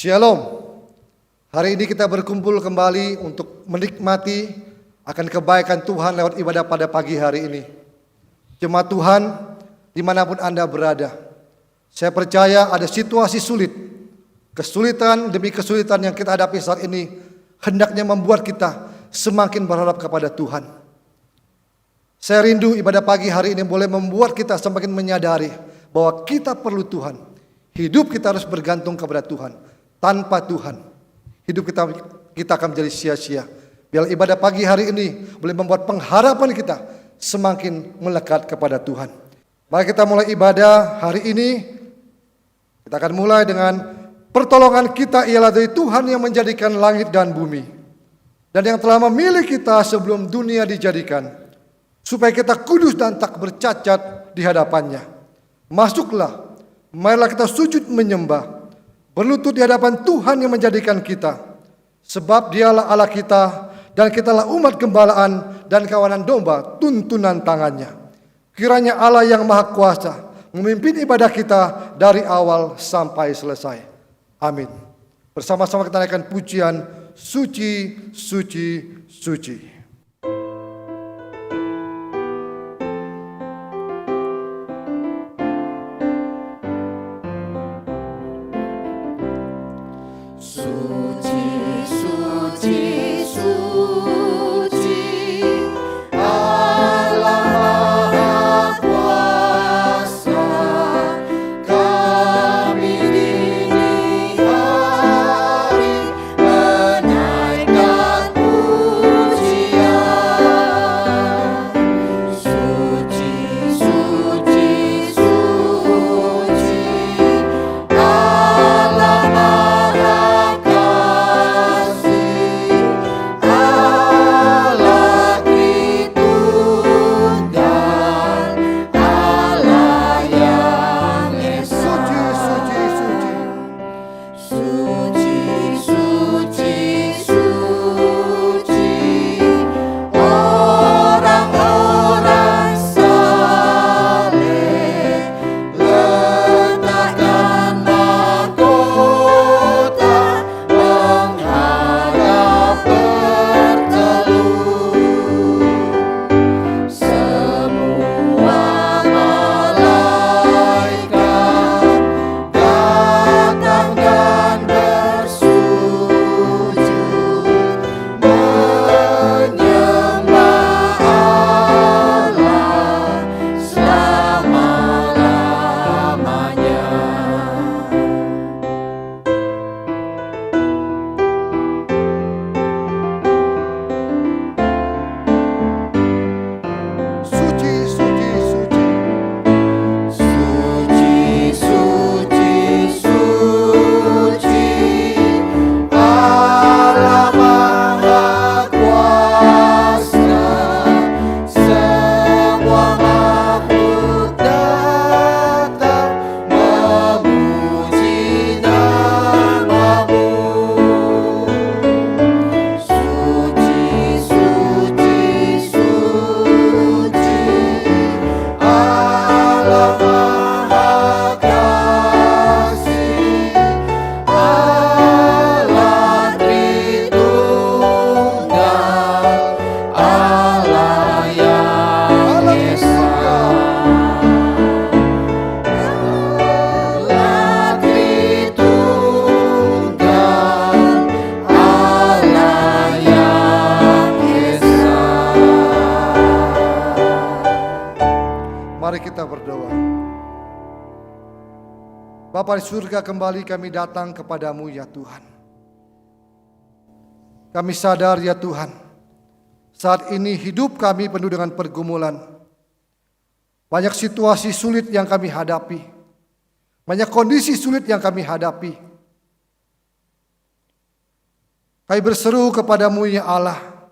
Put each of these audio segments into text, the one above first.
Shalom. Hari ini kita berkumpul kembali untuk menikmati akan kebaikan Tuhan lewat ibadah pada pagi hari ini. Jemaat Tuhan, dimanapun Anda berada, saya percaya ada situasi sulit, kesulitan demi kesulitan yang kita hadapi saat ini hendaknya membuat kita semakin berharap kepada Tuhan. Saya rindu ibadah pagi hari ini boleh membuat kita semakin menyadari bahwa kita perlu Tuhan. Hidup kita harus bergantung kepada Tuhan. Tanpa Tuhan, hidup kita akan menjadi sia-sia. Biar ibadah pagi hari ini boleh membuat pengharapan kita semakin melekat kepada Tuhan. Mari kita mulai ibadah hari ini. Kita akan mulai dengan pertolongan kita ialah dari Tuhan yang menjadikan langit dan bumi, dan yang telah memilih kita sebelum dunia dijadikan, supaya kita kudus dan tak bercacat di hadapannya. Masuklah, marilah kita sujud menyembah, berlutut di hadapan Tuhan yang menjadikan kita. Sebab dialah Allah kita, dan kitalah umat gembalaan dan kawanan domba tuntunan tangannya. Kiranya Allah yang Maha Kuasa memimpin ibadah kita dari awal sampai selesai. Amin. Bersama-sama kita naikkan pujian Suci, Suci, Suci. Bapa di surga, kembali kami datang kepadamu ya Tuhan. Kami sadar ya Tuhan, saat ini hidup kami penuh dengan pergumulan. Banyak situasi sulit yang kami hadapi. Banyak kondisi sulit yang kami hadapi. Kami berseru kepadamu ya Allah,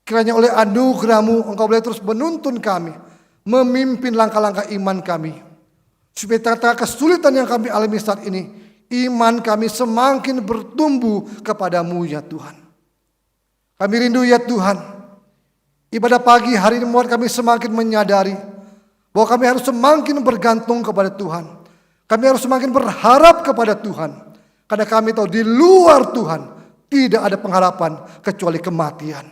kiranya oleh anugerah-Mu Engkau boleh terus menuntun kami, memimpin langkah-langkah iman kami. Supaya tengah-tengah kesulitan yang kami alami saat ini, iman kami semakin bertumbuh kepadamu ya Tuhan. Kami rindu ya Tuhan, ibadah pagi hari ini membuat kami semakin menyadari bahwa kami harus semakin bergantung kepada Tuhan. Kami harus semakin berharap kepada Tuhan. Karena kami tahu di luar Tuhan tidak ada pengharapan kecuali kematian.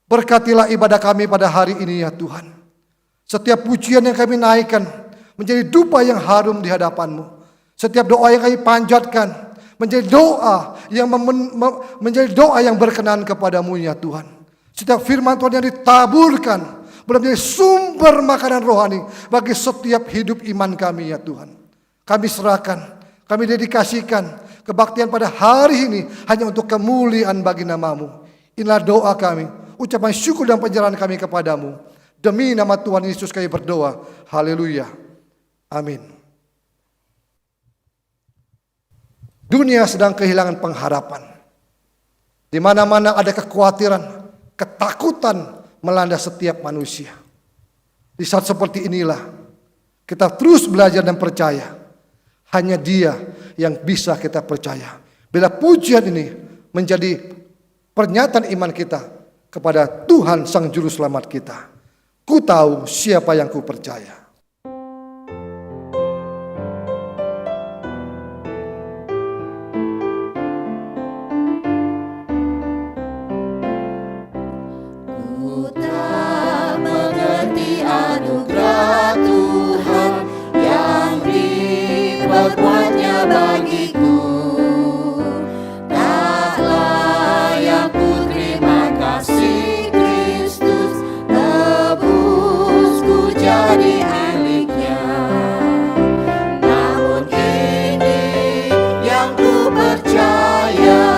Berkatilah ibadah kami pada hari ini ya Tuhan. Setiap pujian yang kami naikkan menjadi dupa yang harum di hadapan-Mu. Setiap doa yang kami panjatkan menjadi doa yang berkenan kepada-Mu ya Tuhan. Setiap firman Tuhan yang ditaburkan boleh menjadi sumber makanan rohani bagi setiap hidup iman kami ya Tuhan. Kami serahkan, kami dedikasikan kebaktian pada hari ini hanya untuk kemuliaan bagi nama-Mu. Inilah doa kami, ucapan syukur dan penyerahan kami kepadamu. Demi nama Tuhan Yesus kami berdoa. Haleluya. Amin. Dunia sedang kehilangan pengharapan. Di mana-mana ada kekhawatiran, ketakutan melanda setiap manusia. Di saat seperti inilah kita terus belajar dan percaya. Hanya Dia yang bisa kita percaya. Bila pujian ini menjadi pernyataan iman kita kepada Tuhan Sang Juru Selamat kita. Ku tahu siapa yang ku percaya. Ku tak mengerti anugerah Tuhan yang diperbuatnya bagiku. Tak layak ku terima kasih Kristus, tebusku jadi miliknya. Namun ini yang ku percaya,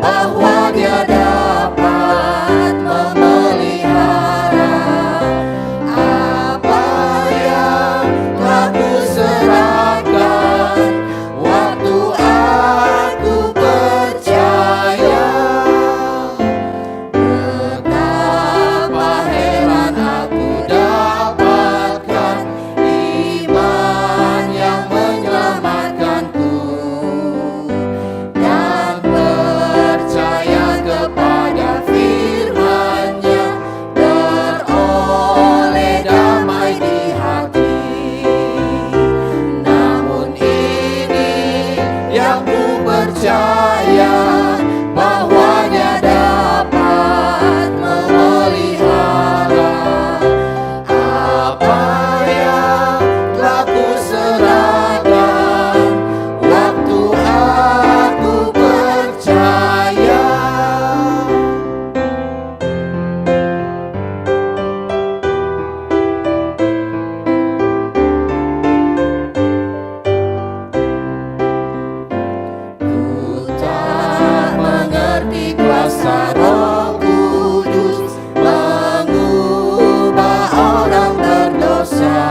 bahwa Dia dapat memelihara apa yang telah ku serahkan. Waktu aku percaya, betapa heran aku dapatkan iman yang menyelamatkanku, dan percaya kepada firman-Nya, beroleh damai di hati. Namun ini yang ku percaya, bahwa Dia dapat memelihara apa yang telah ku serahkan. Waktu aku percaya. Ku tak mengerti kuasa Roh Kudus mengubah orang berdosa,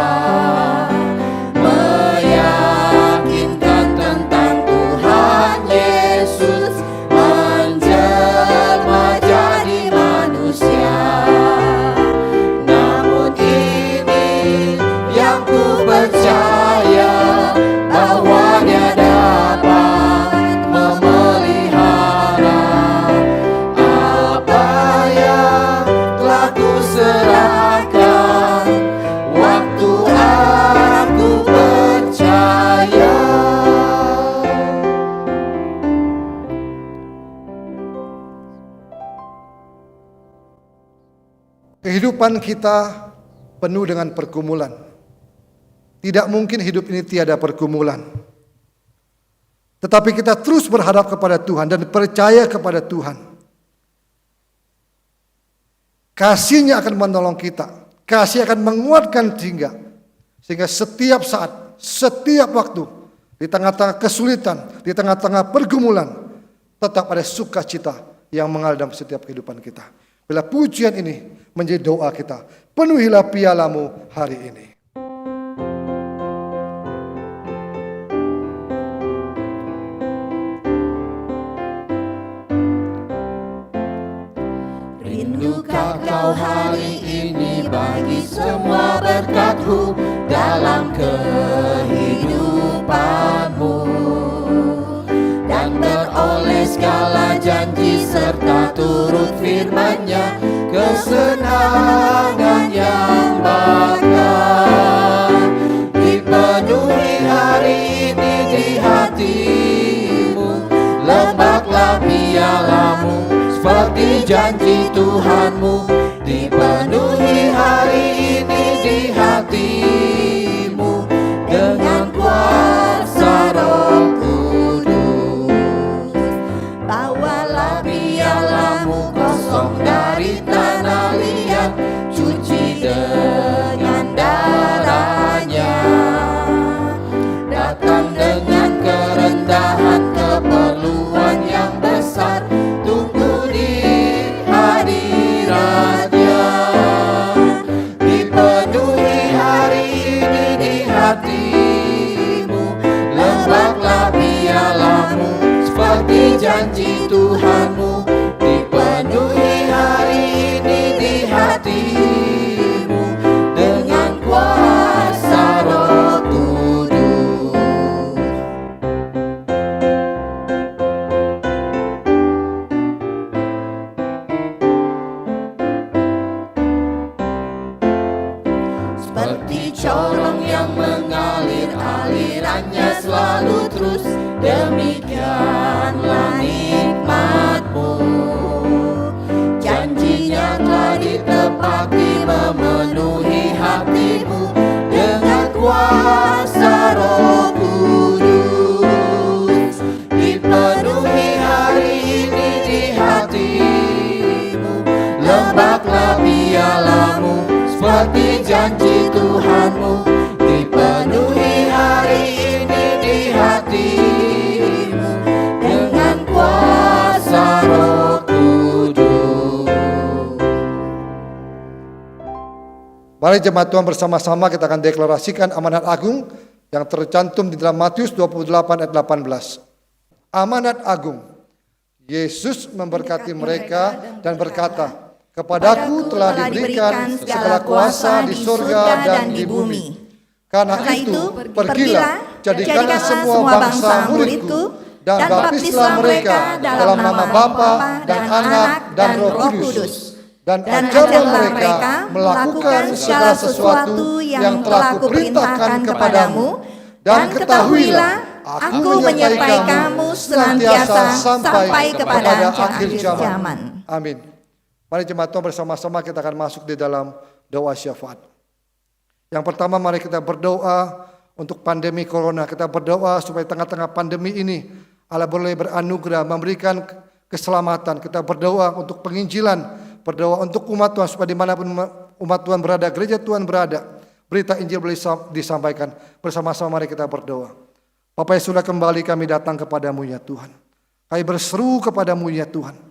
meyakinkan tentang Tuhan Yesus menjelma jadi manusia. Namun ini yang ku percaya, bahwa Dia dapat memelihara apa yang telah ku serahkan. Waktu aku percaya. Kehidupan kita penuh dengan pergumulan. Tidak mungkin hidup ini tiada pergumulan. Tetapi kita terus berharap kepada Tuhan dan percaya kepada Tuhan. Kasih-Nya akan menolong kita. Kasih akan menguatkan sehingga setiap saat, setiap waktu, di tengah-tengah kesulitan, di tengah-tengah pergumulan, tetap ada sukacita yang mengalir dalam setiap kehidupan kita. Bila pujian ini menjadi doa kita, penuhilah pialamu hari ini. Rindukah kau hari ini bagi semua berkat-Mu dalam kehidupanmu, dan beroleh segala janji serta turut firman-Nya, kesenangan yang bakal dipenuhi hari ini di hati. janji Tuhanmu, dipenuhi hari ini di hatimu dengan kuasa Roh Kudus. Bawalah pialamu kosong dari tanah liat, cuci dengan darahnya. Datang dengan kerendahan, keperluan yang besar, tunggu di hadiratnya. Dipenuhi hari ini di hatimu, lebaklah pialamu seperti janji Tuhanmu. Dipenuhi hari ini di hatimu dengan kuasa Roh Kudus. Seperti corong yang mengalir, alirannya selalu terus, demikianlah nikmat-Mu. Janjinya telah ditepati, memenuhi hatimu dengan kuasa Roh Kudus. Dipenuhi hari ini di hatimu, lebaklah pialamu seperti janji Tuhanmu. Dipenuhi hari ini di hatimu dengan kuasa Roh Kudus. Mari jemaat Tuhan bersama-sama kita akan deklarasikan amanat agung yang tercantum di dalam Matius 28 ayat 18. Amanat agung. Yesus memberkati mereka dan berkata, "Kepadaku telah diberikan segala kuasa di surga dan di bumi. Karena itu, pergilah, jadikanlah semua bangsa muridku, dan baptislah mereka dalam nama Bapa dan Anak dan Roh Kudus. Dan ajarlah mereka melakukan segala sesuatu yang telah kuperintahkan kepadamu, dan ketahuilah, aku menyertai kamu senantiasa sampai kepada akhir zaman." Amin. Mari jemaat Tuhan bersama-sama kita akan masuk di dalam doa syafaat. Yang pertama, mari kita berdoa untuk pandemi corona. Kita berdoa supaya tengah-tengah pandemi ini Allah boleh beranugerah, memberikan keselamatan. Kita berdoa untuk penginjilan, berdoa untuk umat Tuhan supaya dimanapun umat Tuhan berada, gereja Tuhan berada, berita Injil boleh disampaikan. Bersama-sama mari kita berdoa. Bapa yang sudah kembali kami datang kepadamu ya Tuhan. Kami berseru kepadamu ya Tuhan.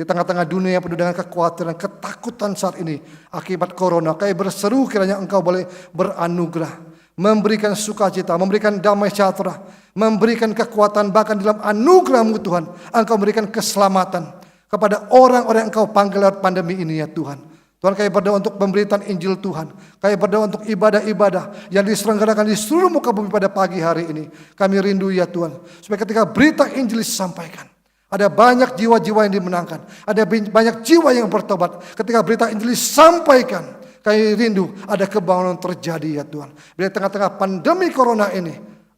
Di tengah-tengah dunia yang penuh dengan kekhawatiran, ketakutan saat ini akibat corona, kami berseru kiranya Engkau boleh beranugerah, memberikan sukacita, memberikan damai sejahtera, memberikan kekuatan, bahkan dalam anugerah-Mu Tuhan, Engkau memberikan keselamatan kepada orang-orang yang Engkau panggil lewat pandemi ini ya Tuhan. Tuhan, kami berdoa untuk pemberitaan Injil Tuhan. Kami berdoa untuk ibadah-ibadah yang diselenggarakan di seluruh muka bumi pada pagi hari ini. Kami rindu ya Tuhan, supaya ketika berita Injil disampaikan, ada banyak jiwa-jiwa yang dimenangkan, ada banyak jiwa yang bertobat. Ketika berita Injil disampaikan, kami rindu ada kebangunan terjadi ya Tuhan. Di tengah-tengah pandemi corona ini,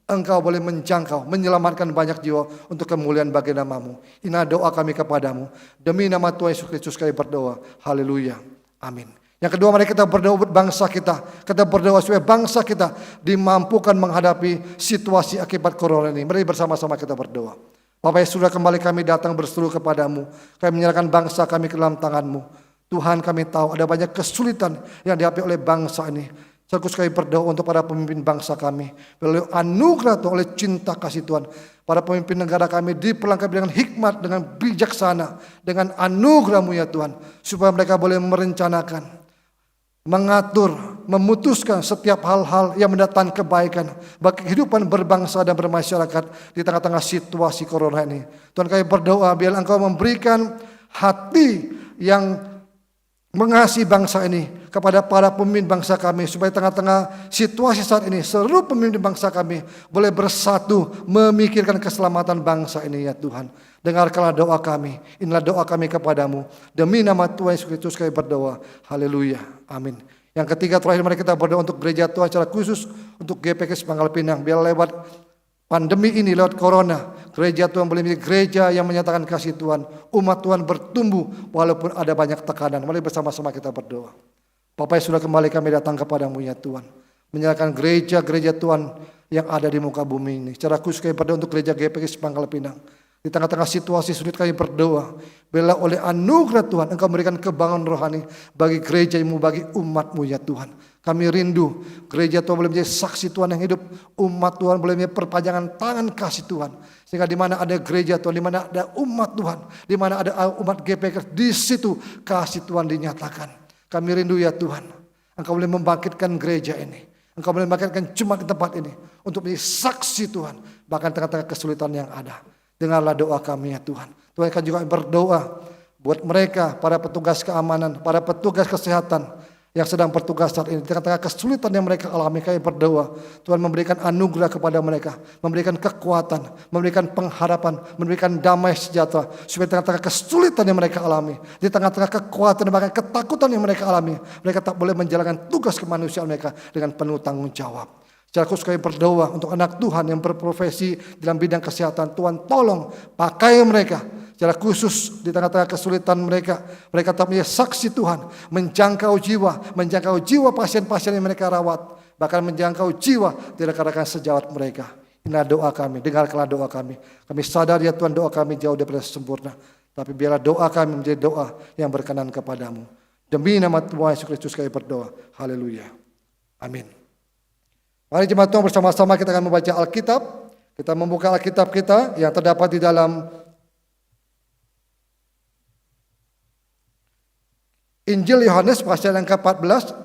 Engkau boleh menjangkau, menyelamatkan banyak jiwa untuk kemuliaan bagi nama-Mu. Inilah doa kami kepadamu. Demi nama Tuhan Yesus Kristus kami berdoa. Haleluya. Amin. Yang kedua, mari kita berdoa buat bangsa kita. Kita berdoa supaya bangsa kita dimampukan menghadapi situasi akibat corona ini. Mari bersama-sama kita berdoa. Bapak yang sudah kembali kami datang berseru kepadamu. Kami menyerahkan bangsa kami ke dalam tangan-Mu. Tuhan, kami tahu ada banyak kesulitan yang dihadapi oleh bangsa ini. Sekaligus kami berdoa untuk para pemimpin bangsa kami. Oleh anugerah Tuhan, oleh cinta kasih Tuhan. Para pemimpin negara kami diperlengkapi dengan hikmat, dengan bijaksana, dengan anugerah-Mu ya Tuhan. Supaya mereka boleh merencanakan, mengatur, memutuskan setiap hal-hal yang mendatangkan kebaikan bagi kehidupan berbangsa dan bermasyarakat di tengah-tengah situasi corona ini. Tuhan, kami berdoa biar Engkau memberikan hati yang mengasihi bangsa ini kepada para pemimpin bangsa kami, supaya tengah-tengah situasi saat ini seluruh pemimpin bangsa kami boleh bersatu memikirkan keselamatan bangsa ini ya Tuhan. Dengarkanlah doa kami. Inilah doa kami kepadamu. Demi nama Tuhan Yesus Kristus kami berdoa. Haleluya. Amin. Yang ketiga, terakhir mari kita berdoa untuk gereja Tuhan secara khusus untuk GPK Pangkal Pinang. Biar lewat pandemi ini lewat corona, gereja Tuhan boleh menjadi gereja yang menyatakan kasih Tuhan. Umat Tuhan bertumbuh walaupun ada banyak tekanan. Mari bersama-sama kita berdoa. Bapa yang sudah kembali kami datang kepadamu ya Tuhan. Menyerahkan gereja-gereja Tuhan yang ada di muka bumi ini. Secara khusus kami berdoa untuk gereja GPG Pangkal Pinang. Di tengah-tengah situasi sulit kami berdoa. Bila oleh anugerah Tuhan Engkau memberikan kebangunan rohani bagi gereja-Mu, bagi umat-Mu ya Tuhan. Kami rindu gereja Tuhan boleh menjadi saksi Tuhan yang hidup. Umat Tuhan boleh menjadi perpanjangan tangan kasih Tuhan. Sehingga di mana ada gereja Tuhan, di mana ada umat Tuhan, di mana ada umat GPG, di situ kasih Tuhan dinyatakan. Kami rindu ya Tuhan. Engkau boleh membangkitkan gereja ini. Engkau boleh membangkitkan jemaat di tempat ini untuk menjadi saksi Tuhan. Bahkan tengah-tengah kesulitan yang ada. Dengarlah doa kami ya Tuhan. Tuhan akan juga berdoa buat mereka, para petugas keamanan, para petugas kesehatan yang sedang bertugas saat ini. Tengah-tengah kesulitan yang mereka alami, kami berdoa. Tuhan memberikan anugerah kepada mereka. Memberikan kekuatan, memberikan pengharapan, memberikan damai sejahtera. Supaya tengah-tengah kesulitan yang mereka alami, di tengah-tengah kekuatan dan bahkan ketakutan yang mereka alami, mereka tak boleh menjalankan tugas kemanusiaan mereka dengan penuh tanggung jawab. Secara khusus kami berdoa untuk anak Tuhan yang berprofesi dalam bidang kesehatan. Tuhan tolong pakai mereka. Secara khusus di tengah-tengah kesulitan mereka. Mereka tetap menjadi saksi Tuhan. Menjangkau jiwa pasien-pasien yang mereka rawat. Bahkan menjangkau jiwa di rekan-rekan sejawat mereka. Inilah doa kami, dengarkanlah doa kami. Kami sadar ya Tuhan doa kami jauh daripada sempurna. Tapi biarlah doa kami menjadi doa yang berkenan kepadamu. Demi nama Tuhan Yesus Kristus kami berdoa. Haleluya. Amin. Mari jemaat Tuhan bersama-sama kita akan membaca Alkitab. Kita membuka Alkitab kita yang terdapat di dalam Injil Yohanes pasal yang ke-14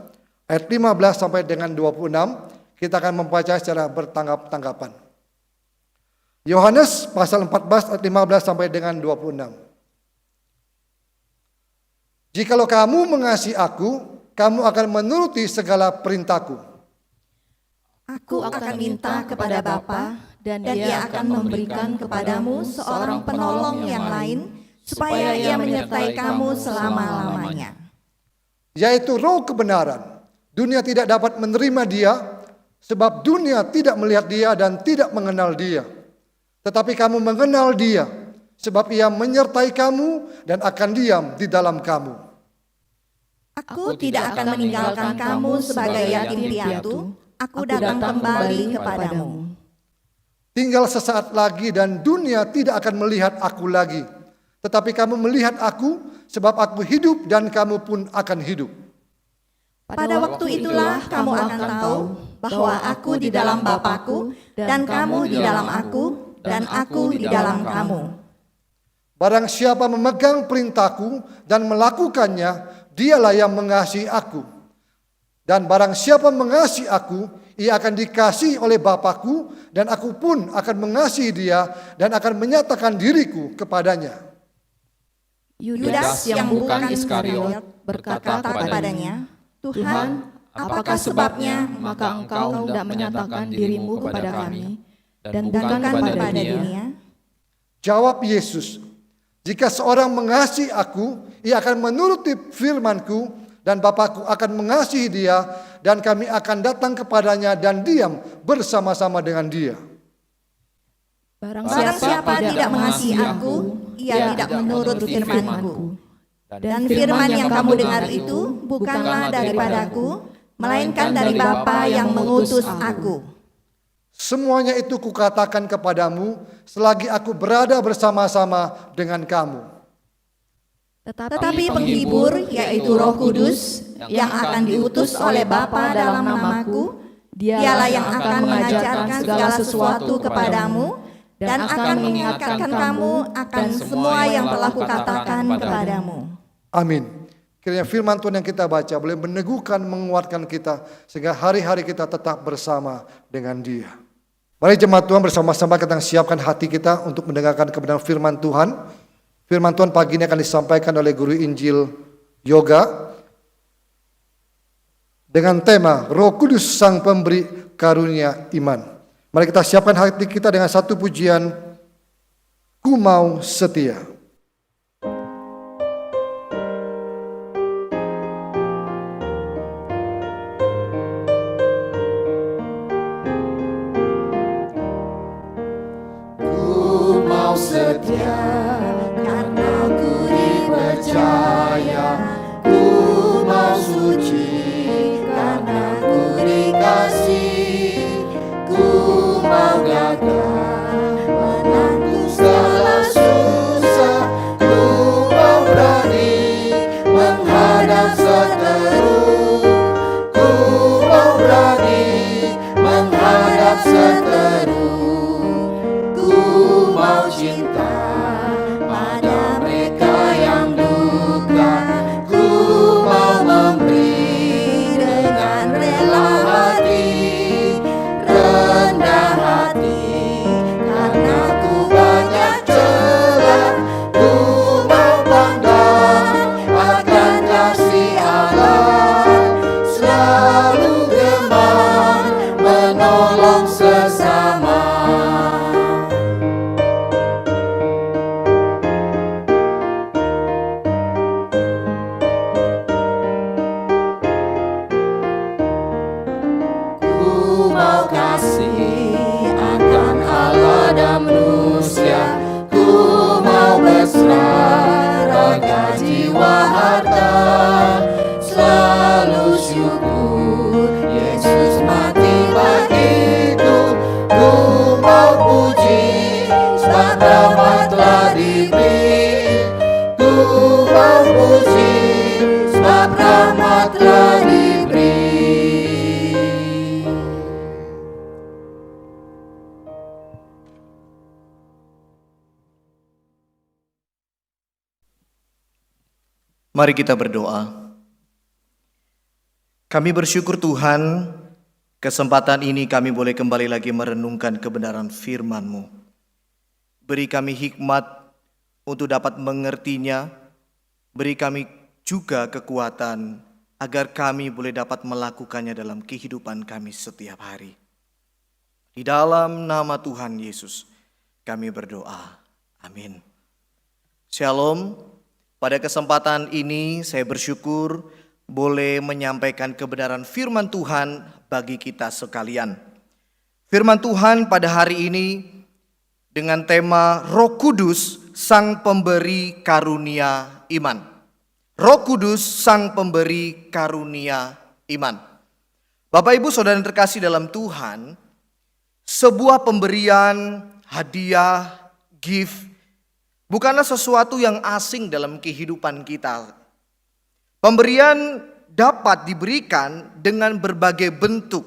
ayat 15 sampai dengan 26. Kita akan membaca secara bertanggap-tanggapan. Yohanes pasal 14 ayat 15 sampai dengan 26. Jikalau kamu mengasihi aku, kamu akan menuruti segala perintahku. Aku akan minta kepada Bapa, dan Dia akan memberikan kepadamu seorang penolong yang lain, supaya Ia menyertai kamu selama-lamanya. Yaitu roh kebenaran. Dunia tidak dapat menerima dia, sebab dunia tidak melihat dia dan tidak mengenal dia. Tetapi kamu mengenal dia, sebab ia menyertai kamu dan akan diam di dalam kamu. Aku tidak akan meninggalkan kamu sebagai yatim piatu. Aku datang kembali kepadamu. Tinggal sesaat lagi dan dunia tidak akan melihat aku lagi. Tetapi kamu melihat aku, sebab aku hidup dan kamu pun akan hidup. Pada waktu itulah kamu akan tahu bahwa aku di dalam Bapa-Ku, dan kamu di dalam aku, dan aku di dalam kamu. Barang siapa memegang perintahku dan melakukannya, dialah yang mengasihi aku. Dan barang siapa mengasihi aku, ia akan dikasihi oleh Bapa-Ku, dan aku pun akan mengasihi dia dan akan menyatakan diriku kepadanya. Yudas yang bukan Iskariot berkata kepadanya, Tuhan, apakah sebabnya maka engkau tidak menyatakan dirimu kepada kami dan bukan kepada dirinya? Jawab Yesus, jika seorang mengasihi aku, ia akan menuruti firman-Ku, dan Bapa-Ku akan mengasihi dia, dan kami akan datang kepadanya dan diam bersama-sama dengan dia. Barang siapa tidak mengasihi aku, ia tidak menurut firman-Ku. Dan firman yang kamu dengar itu bukanlah daripadaku, melainkan dari Bapa yang mengutus aku. Semuanya itu kukatakan kepadamu selagi aku berada bersama-sama dengan kamu. Tetapi penghibur, yaitu Roh Kudus, yang akan diutus oleh Bapa dalam namaku, dialah yang akan mengajarkan segala sesuatu kepadamu, dan akan mengingatkan kamu akan semua yang telah kukatakan kepadamu. Amin. Kiranya firman Tuhan yang kita baca boleh meneguhkan, menguatkan kita, sehingga hari-hari kita tetap bersama dengan Dia. Mari jemaat Tuhan bersama-sama kita siapkan hati kita untuk mendengarkan kebenaran firman Tuhan. Firman Tuhan pagi ini akan disampaikan oleh guru Injil Yoga dengan tema Roh Kudus Sang Pemberi Karunia Iman. Mari kita siapkan hati kita dengan satu pujian, Ku Mau Setia. setia, karena ku dipercaya. Ku mau suci, karena ku dikasih. Ku mau gagah, menanggung segala susah. Ku mau berani menghadap seteru. Ku mau berani menghadap seteru. Ku mau cinta pada mereka yang duka. Ku mau memberi dengan rela hati, rendah hati, karena ku banyak celah. Ku mau bangga akan kasih Allah, selalu gemar menolong sesama. Ku mau kasih akan Allah dan manusia. Ku mau berserah raga jiwa harta, selalu syukur Yesus mati bagiku. Ku mau puji sebab rahmat telah diberi. Ku mau puji sebab rahmat telah diberi. Mari kita berdoa. Kami bersyukur Tuhan, kesempatan ini kami boleh kembali lagi merenungkan kebenaran firman-Mu. Beri kami hikmat untuk dapat mengertinya, beri kami juga kekuatan agar kami boleh dapat melakukannya dalam kehidupan kami setiap hari. Di dalam nama Tuhan Yesus kami berdoa. Amin. Shalom. Pada kesempatan ini saya bersyukur boleh menyampaikan kebenaran firman Tuhan bagi kita sekalian. Firman Tuhan pada hari ini dengan tema Roh Kudus, Sang Pemberi Karunia Iman. Roh Kudus, Sang Pemberi Karunia Iman. Bapak Ibu Saudara yang terkasih dalam Tuhan, sebuah pemberian, hadiah, gift, bukanlah sesuatu yang asing dalam kehidupan kita. Pemberian dapat diberikan dengan berbagai bentuk.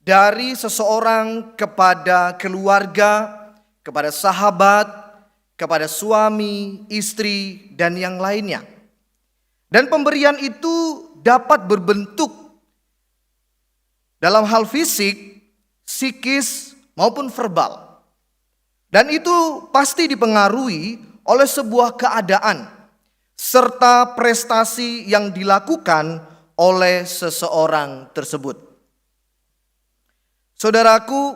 Dari seseorang kepada keluarga, kepada sahabat, kepada suami, istri, dan yang lainnya. Dan pemberian itu dapat berbentuk dalam hal fisik, psikis, maupun verbal. Dan itu pasti dipengaruhi oleh sebuah keadaan serta prestasi yang dilakukan oleh seseorang tersebut. Saudaraku,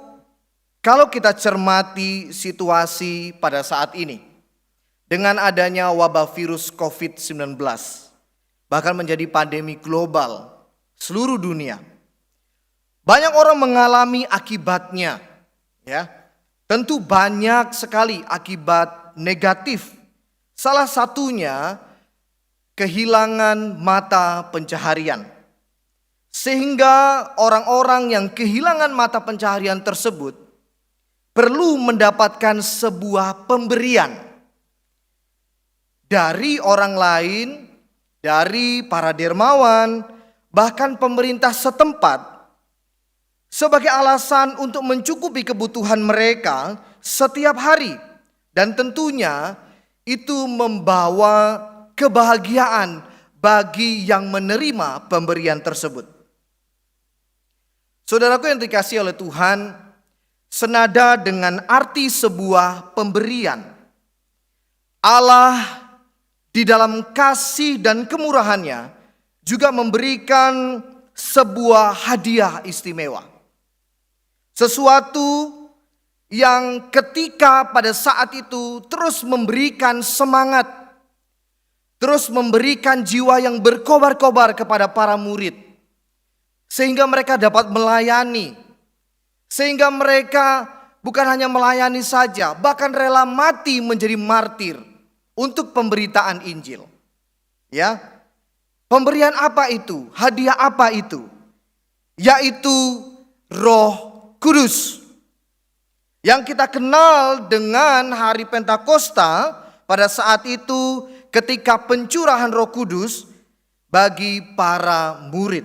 kalau kita cermati situasi pada saat ini dengan adanya wabah virus COVID-19, bahkan menjadi pandemi global seluruh dunia, banyak orang mengalami akibatnya, ya. Tentu banyak sekali akibat negatif. Salah satunya kehilangan mata pencaharian. Sehingga orang-orang yang kehilangan mata pencaharian tersebut perlu mendapatkan sebuah pemberian dari orang lain, dari para dermawan, bahkan pemerintah setempat, sebagai alasan untuk mencukupi kebutuhan mereka setiap hari. Dan tentunya itu membawa kebahagiaan bagi yang menerima pemberian tersebut. Saudaraku yang dikasihi oleh Tuhan, senada dengan arti sebuah pemberian, Allah di dalam kasih dan kemurahannya juga memberikan sebuah hadiah istimewa. Sesuatu yang ketika pada saat itu terus memberikan semangat, terus memberikan jiwa yang berkobar-kobar kepada para murid, sehingga mereka dapat melayani, sehingga mereka bukan hanya melayani saja, bahkan rela mati menjadi martir untuk pemberitaan Injil. Ya. Pemberian apa itu? Hadiah apa itu? Yaitu Roh Kudus. Yang kita kenal dengan hari Pentakosta pada saat itu ketika pencurahan Roh Kudus bagi para murid.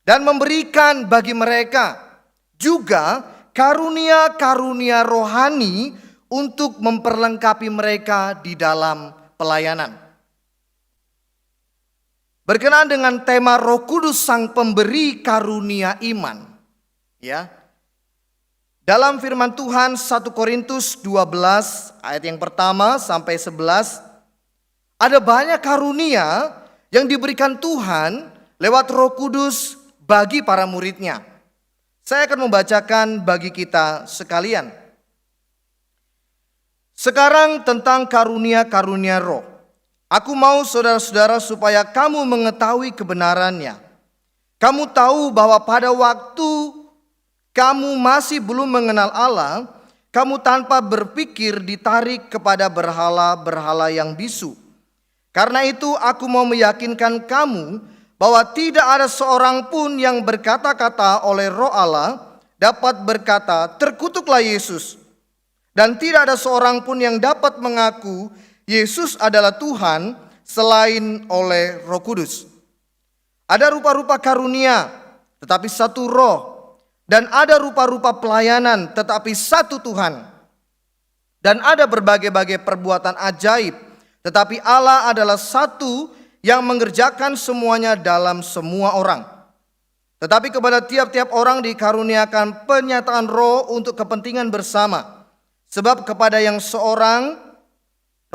Dan memberikan bagi mereka juga karunia-karunia rohani untuk memperlengkapi mereka di dalam pelayanan. Berkenaan dengan tema Roh Kudus sang pemberi karunia iman. Ya. Dalam firman Tuhan 1 Korintus 12 ayat yang pertama sampai 11. Ada banyak karunia yang diberikan Tuhan lewat Roh Kudus bagi para muridnya. Saya akan membacakan bagi kita sekalian. Sekarang tentang karunia-karunia roh. Aku mau saudara-saudara supaya kamu mengetahui kebenarannya. Kamu tahu bahwa pada waktu kamu masih belum mengenal Allah, kamu tanpa berpikir ditarik kepada berhala-berhala yang bisu. Karena itu aku mau meyakinkan kamu bahwa tidak ada seorang pun yang berkata-kata oleh Roh Allah dapat berkata, terkutuklah Yesus. Dan tidak ada seorang pun yang dapat mengaku Yesus adalah Tuhan selain oleh Roh Kudus. Ada rupa-rupa karunia, tetapi satu Roh. Dan ada rupa-rupa pelayanan, tetapi satu Tuhan. Dan ada berbagai-bagai perbuatan ajaib, tetapi Allah adalah satu yang mengerjakan semuanya dalam semua orang. Tetapi kepada tiap-tiap orang dikaruniakan penyataan Roh untuk kepentingan bersama. Sebab kepada yang seorang,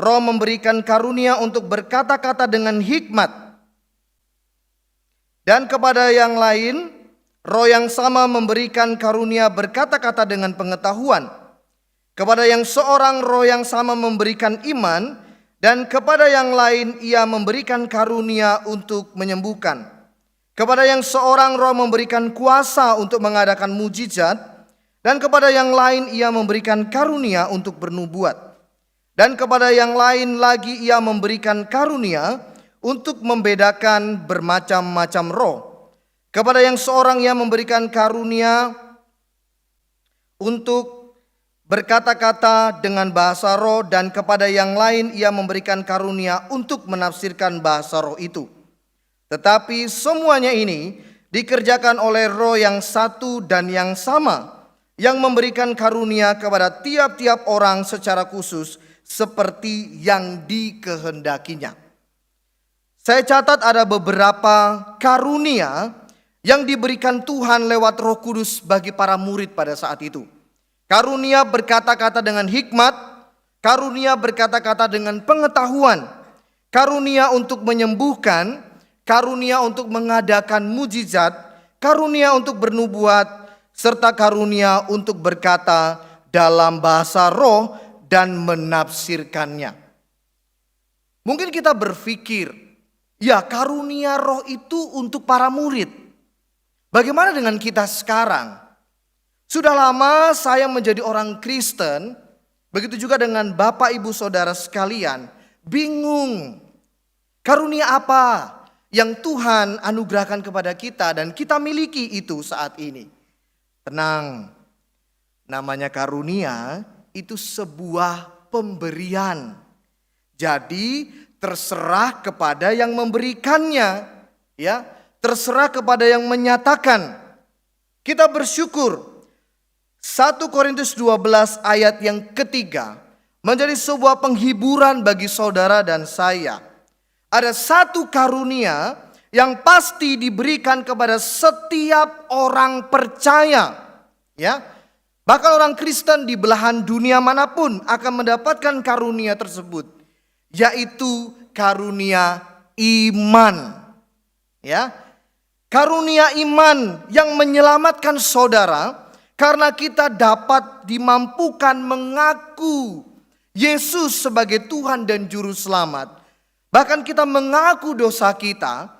Roh memberikan karunia untuk berkata-kata dengan hikmat. Dan kepada yang lain, Roh yang sama memberikan karunia berkata-kata dengan pengetahuan. Kepada yang seorang, Roh yang sama memberikan iman. Dan kepada yang lain ia memberikan karunia untuk menyembuhkan. Kepada yang seorang Roh memberikan kuasa untuk mengadakan mujizat. Dan kepada yang lain ia memberikan karunia untuk bernubuat. Dan kepada yang lain lagi ia memberikan karunia untuk membedakan bermacam-macam roh. Kepada yang seorang ia memberikan karunia untuk berkata-kata dengan bahasa roh, dan kepada yang lain ia memberikan karunia untuk menafsirkan bahasa roh itu. Tetapi semuanya ini dikerjakan oleh Roh yang satu dan yang sama, yang memberikan karunia kepada tiap-tiap orang secara khusus seperti yang dikehendakinya. Saya catat ada beberapa karunia yang diberikan Tuhan lewat Roh Kudus bagi para murid pada saat itu. Karunia berkata-kata dengan hikmat, karunia berkata-kata dengan pengetahuan, karunia untuk menyembuhkan, karunia untuk mengadakan mujizat, karunia untuk bernubuat, serta karunia untuk berkata dalam bahasa roh dan menafsirkannya. Mungkin kita berpikir, ya karunia roh itu untuk para murid. Bagaimana dengan kita sekarang? Sudah lama saya menjadi orang Kristen, begitu juga dengan Bapak Ibu Saudara sekalian, bingung. Karunia apa yang Tuhan anugerahkan kepada kita dan kita miliki itu saat ini? Tenang, namanya karunia itu sebuah pemberian. Jadi terserah kepada yang memberikannya, ya, terserah kepada yang menyatakan. Kita bersyukur 1 Korintus 12 ayat yang ketiga menjadi sebuah penghiburan bagi saudara dan saya. Ada satu karunia yang pasti diberikan kepada setiap orang percaya, ya. Bahkan orang Kristen di belahan dunia manapun akan mendapatkan karunia tersebut, yaitu karunia iman. Ya. Karunia iman yang menyelamatkan saudara karena kita dapat dimampukan mengaku Yesus sebagai Tuhan dan Juru Selamat. Bahkan kita mengaku dosa kita,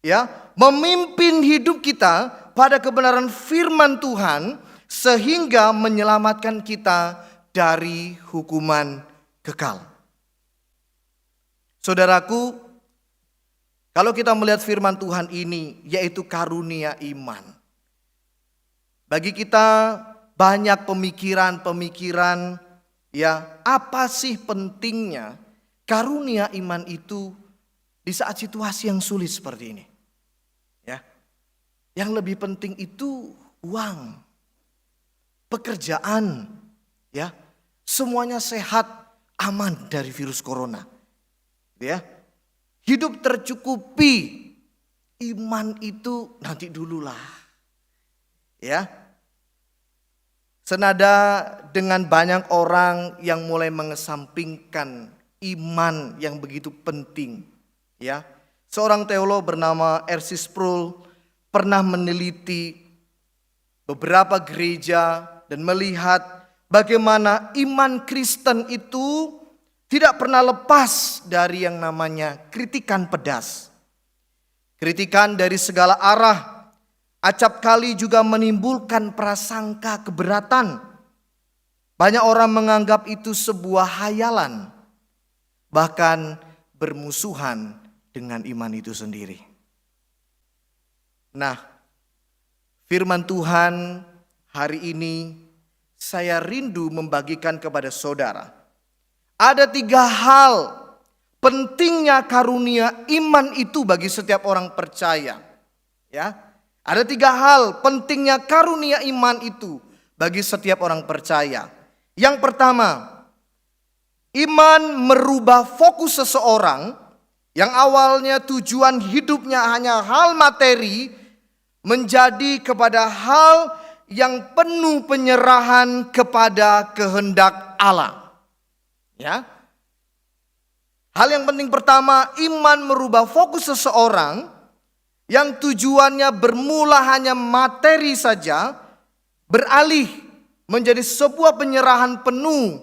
ya, memimpin hidup kita pada kebenaran firman Tuhan, sehingga menyelamatkan kita dari hukuman kekal. Saudaraku, kalau kita melihat firman Tuhan ini, yaitu karunia iman. Bagi kita banyak pemikiran-pemikiran, ya, apa sih pentingnya karunia iman itu di saat situasi yang sulit seperti ini? Ya. Yang lebih penting itu uang, pekerjaan, ya. Semuanya sehat, aman dari virus corona. Ya. Hidup tercukupi, iman itu nanti dululah. Ya. Senada dengan banyak orang yang mulai mengesampingkan iman yang begitu penting. Ya. Seorang teolog bernama R.C. Sproul pernah meneliti beberapa gereja dan melihat bagaimana iman Kristen itu tidak pernah lepas dari yang namanya kritikan pedas. Kritikan dari segala arah acap kali juga menimbulkan prasangka keberatan. Banyak orang menganggap itu sebuah hayalan, bahkan bermusuhan dengan iman itu sendiri. Nah, firman Tuhan hari ini saya rindu membagikan kepada saudara. Ada 3 hal pentingnya karunia iman itu bagi setiap orang percaya. Ya, ada 3 hal pentingnya karunia iman itu bagi setiap orang percaya. Yang pertama, iman merubah fokus seseorang yang awalnya tujuan hidupnya hanya hal materi menjadi kepada hal yang penuh penyerahan kepada kehendak Allah. Ya. Hal yang penting pertama, iman merubah fokus seseorang yang tujuannya bermula hanya materi saja, beralih menjadi sebuah penyerahan penuh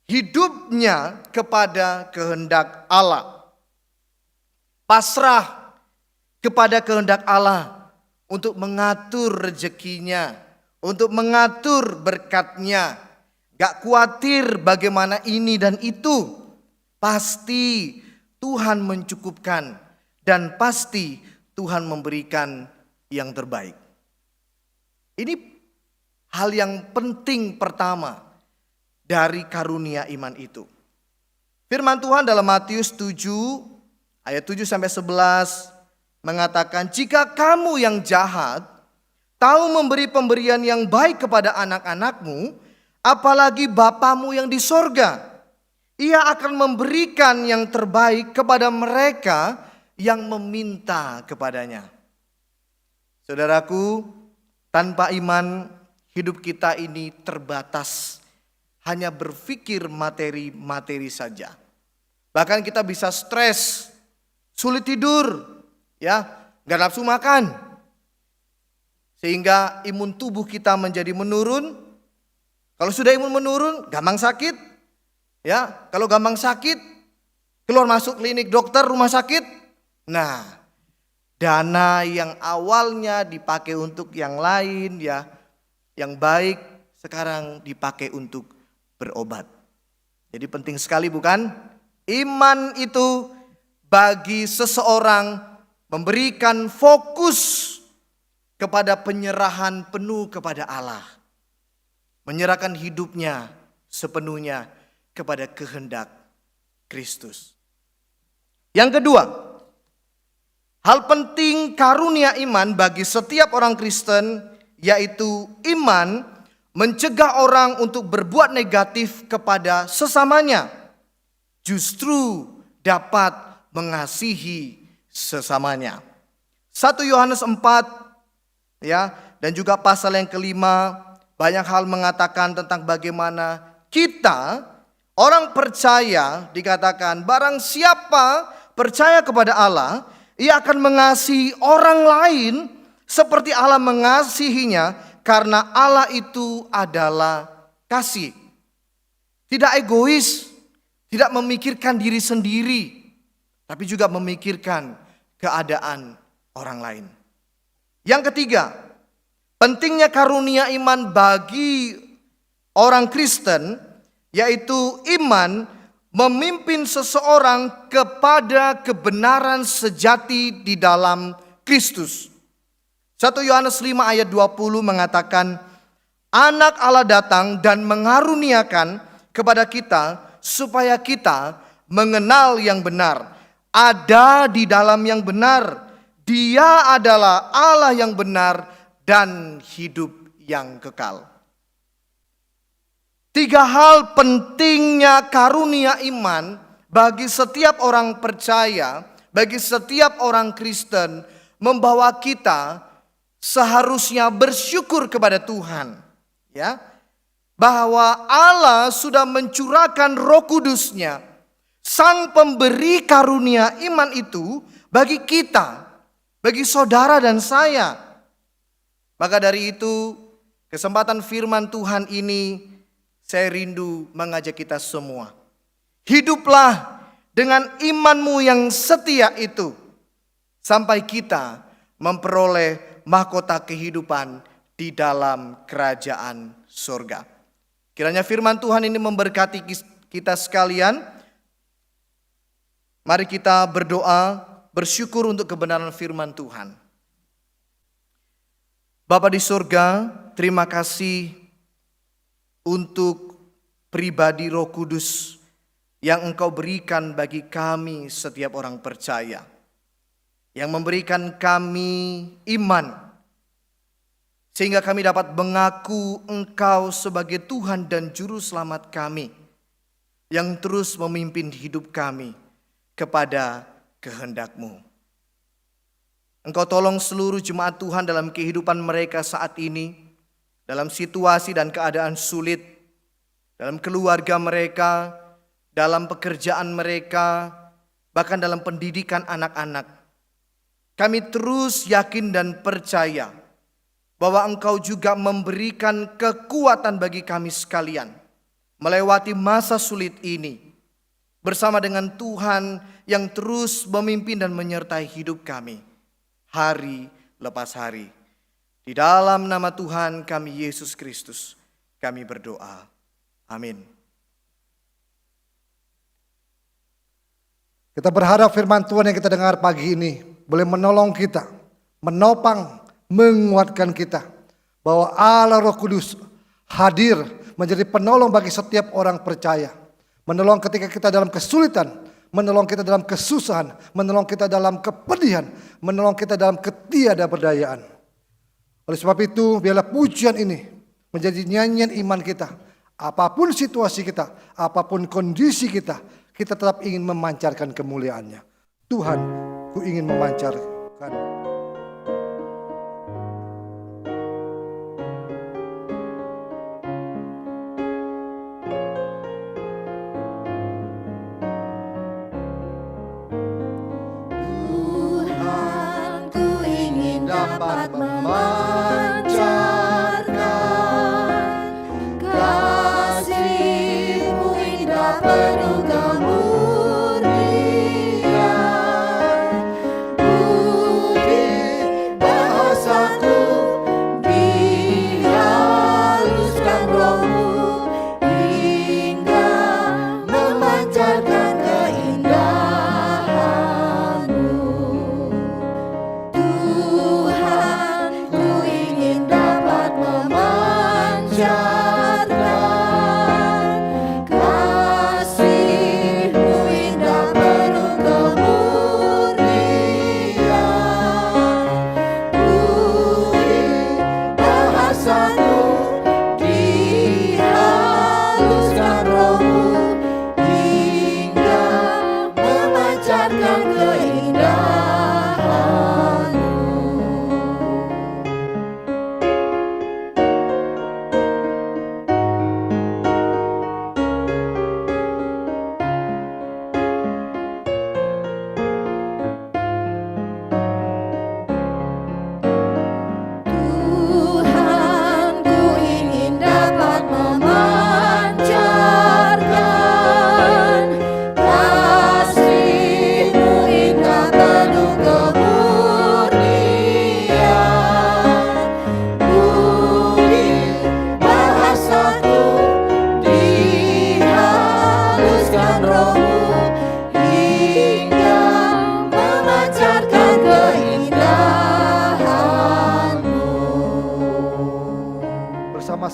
hidupnya kepada kehendak Allah. Pasrah kepada kehendak Allah untuk mengatur rezekinya, untuk mengatur berkatnya. Gak khawatir bagaimana ini dan itu. Pasti Tuhan mencukupkan dan pasti Tuhan memberikan yang terbaik. Ini hal yang penting pertama dari karunia iman itu. Firman Tuhan dalam Matius 7 ayat 7 sampai 11 mengatakan, jika kamu yang jahat tahu memberi pemberian yang baik kepada anak-anakmu, apalagi Bapamu yang di sorga, Ia akan memberikan yang terbaik kepada mereka yang meminta kepadanya. Saudaraku, tanpa iman hidup kita ini terbatas, hanya berpikir materi-materi saja. Bahkan kita bisa stres, sulit tidur, ya, gak nafsu makan, sehingga imun tubuh kita menjadi menurun. Kalau sudah imun menurun, gampang sakit. Ya, kalau gampang sakit, keluar masuk klinik dokter, rumah sakit. Nah, dana yang awalnya dipakai untuk yang lain, ya, yang baik, sekarang dipakai untuk berobat. Jadi penting sekali bukan? Iman itu bagi seseorang memberikan fokus kepada penyerahan penuh kepada Allah. Menyerahkan hidupnya sepenuhnya kepada kehendak Kristus. Yang kedua, hal penting karunia iman bagi setiap orang Kristen, yaitu iman mencegah orang untuk berbuat negatif kepada sesamanya. Justru dapat mengasihi sesamanya. 1 Yohanes 4 ya, dan juga pasal yang kelima, banyak hal mengatakan tentang bagaimana kita orang percaya, dikatakan barang siapa percaya kepada Allah, ia akan mengasihi orang lain seperti Allah mengasihinya, karena Allah itu adalah kasih. Tidak egois, tidak memikirkan diri sendiri, tapi juga memikirkan keadaan orang lain. Yang ketiga, pentingnya karunia iman bagi orang Kristen, yaitu iman memimpin seseorang kepada kebenaran sejati di dalam Kristus. 1 Yohanes 5 ayat 20 mengatakan, Anak Allah datang dan mengaruniakan kepada kita supaya kita mengenal yang benar. Ada di dalam yang benar. Dia adalah Allah yang benar dan hidup yang kekal. 3 hal pentingnya karunia iman bagi setiap orang percaya, bagi setiap orang Kristen, membawa kita seharusnya bersyukur kepada Tuhan, ya, bahwa Allah sudah mencurahkan Roh Kudus-Nya, Sang pemberi karunia iman itu bagi kita, bagi saudara dan saya. Maka dari itu, kesempatan firman Tuhan ini saya rindu mengajak kita semua. Hiduplah dengan imanmu yang setia itu, sampai kita memperoleh mahkota kehidupan di dalam kerajaan surga. Kiranya firman Tuhan ini memberkati kita sekalian. Mari kita berdoa, bersyukur untuk kebenaran firman Tuhan. Bapa di surga, terima kasih untuk pribadi Roh Kudus yang Engkau berikan bagi kami setiap orang percaya, yang memberikan kami iman, sehingga kami dapat mengaku Engkau sebagai Tuhan dan Juru Selamat kami, yang terus memimpin hidup kami kepada kehendak-Mu. Engkau tolong seluruh jemaat Tuhan dalam kehidupan mereka saat ini, dalam situasi dan keadaan sulit, dalam keluarga mereka, dalam pekerjaan mereka, bahkan dalam pendidikan anak-anak. Kami terus yakin dan percaya bahwa Engkau juga memberikan kekuatan bagi kami sekalian melewati masa sulit ini, bersama dengan Tuhan yang terus memimpin dan menyertai hidup kami hari lepas hari. Di dalam nama Tuhan kami Yesus Kristus, kami berdoa. Amin. Kita berharap firman Tuhan yang kita dengar pagi ini boleh menolong kita, menopang, menguatkan kita, bahwa Allah Roh Kudus hadir menjadi penolong bagi setiap orang percaya. Menolong ketika kita dalam kesulitan, menolong kita dalam kesusahan, menolong kita dalam kepedihan, menolong kita dalam ketiadaberdayaan. Oleh sebab itu, biarlah pujian ini menjadi nyanyian iman kita. Apapun situasi kita, apapun kondisi kita, kita tetap ingin memancarkan kemuliaan-Nya. Tuhan, ku ingin memancarkan. Tuhan, ku ingin dapat memancarkan kasih-Mu indah penuh kemurnian. Budi bahasaku dihaluskan Roh-Mu hingga memancarkan keindahan-Mu. Tuhan, ku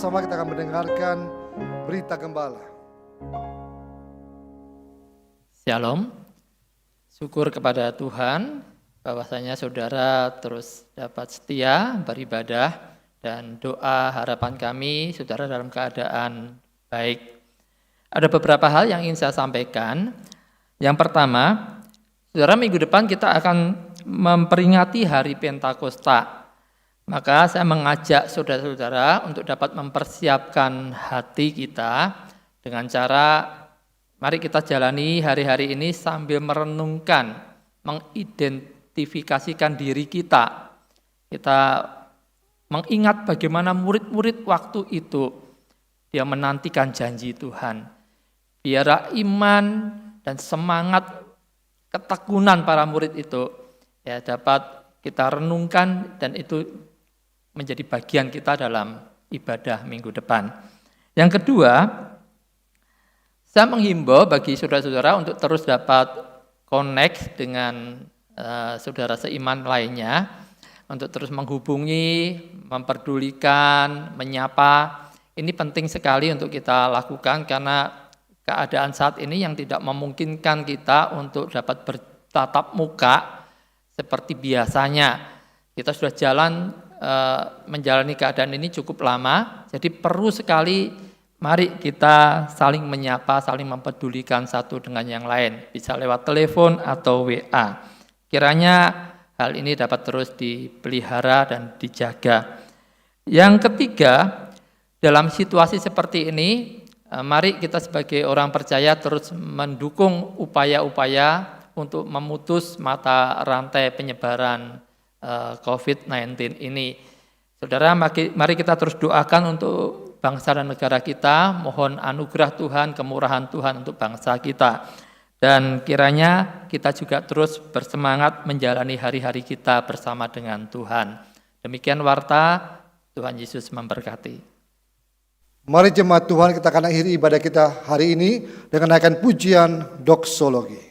bersama-sama kita akan mendengarkan berita gembala. Shalom, syukur kepada Tuhan bahwasanya saudara terus dapat setia beribadah dan doa harapan kami saudara dalam keadaan baik. Ada beberapa hal yang ingin saya sampaikan. Yang pertama, saudara minggu depan kita akan memperingati hari Pentakosta. Maka saya mengajak saudara-saudara untuk dapat mempersiapkan hati kita dengan cara mari kita jalani hari-hari ini sambil merenungkan, mengidentifikasikan diri kita. Kita mengingat bagaimana murid-murid waktu itu dia menantikan janji Tuhan. Biar iman dan semangat ketekunan para murid itu ya dapat kita renungkan dan itu menjadi bagian kita dalam ibadah minggu depan. Yang kedua, saya menghimbau bagi saudara-saudara untuk terus dapat connect dengan saudara seiman lainnya, untuk terus menghubungi, memperdulikan, menyapa. Ini penting sekali untuk kita lakukan karena keadaan saat ini yang tidak memungkinkan kita untuk dapat bertatap muka seperti biasanya. Kita sudah menjalani keadaan ini cukup lama, jadi perlu sekali mari kita saling menyapa, saling mempedulikan satu dengan yang lain, bisa lewat telepon atau WA. Kiranya hal ini dapat terus dipelihara dan dijaga. Yang ketiga, dalam situasi seperti ini, mari kita sebagai orang percaya terus mendukung upaya-upaya untuk memutus mata rantai penyebaran COVID-19 ini. Saudara, mari kita terus doakan untuk bangsa dan negara kita, mohon anugerah Tuhan, kemurahan Tuhan untuk bangsa kita. Dan kiranya kita juga terus bersemangat menjalani hari-hari kita bersama dengan Tuhan. Demikian warta, Tuhan Yesus memberkati. Mari jemaat Tuhan, kita akan akhiri ibadah kita hari ini dengan naikkan pujian doksologi.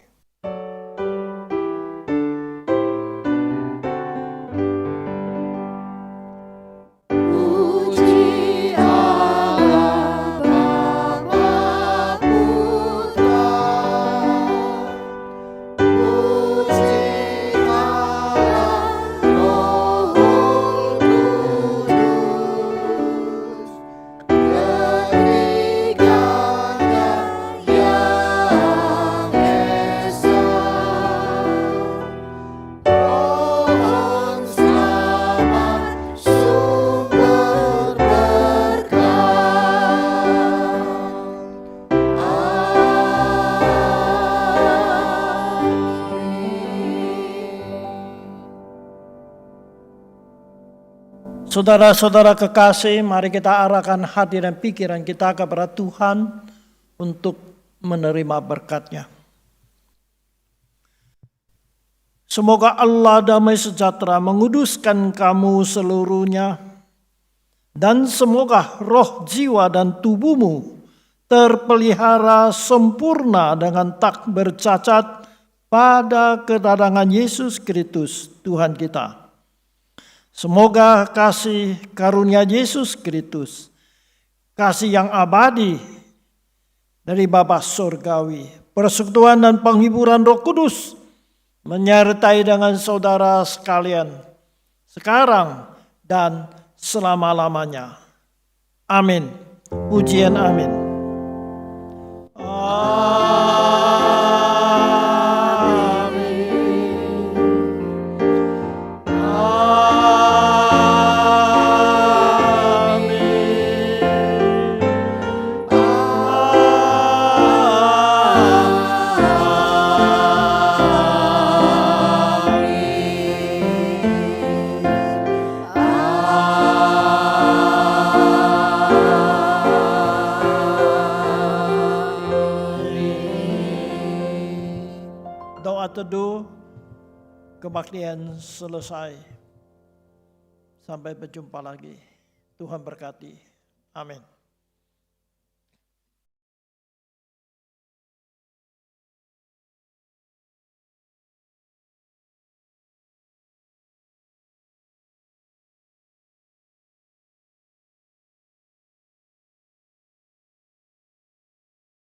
Saudara-saudara kekasih, mari kita arahkan hati dan pikiran kita kepada Tuhan untuk menerima berkat-Nya. Semoga Allah damai sejahtera menguduskan kamu seluruhnya, dan semoga roh, jiwa, dan tubuhmu terpelihara sempurna dengan tak bercacat pada kedatangan Yesus Kristus Tuhan kita. Semoga kasih karunia Yesus Kristus, kasih yang abadi dari Bapa Surgawi, persekutuan dan penghiburan Roh Kudus menyertai dengan saudara sekalian, sekarang dan selama-lamanya. Amin. Pujian amin. Teduh kebaktian selesai. Sampai berjumpa lagi. Tuhan berkati. Amin.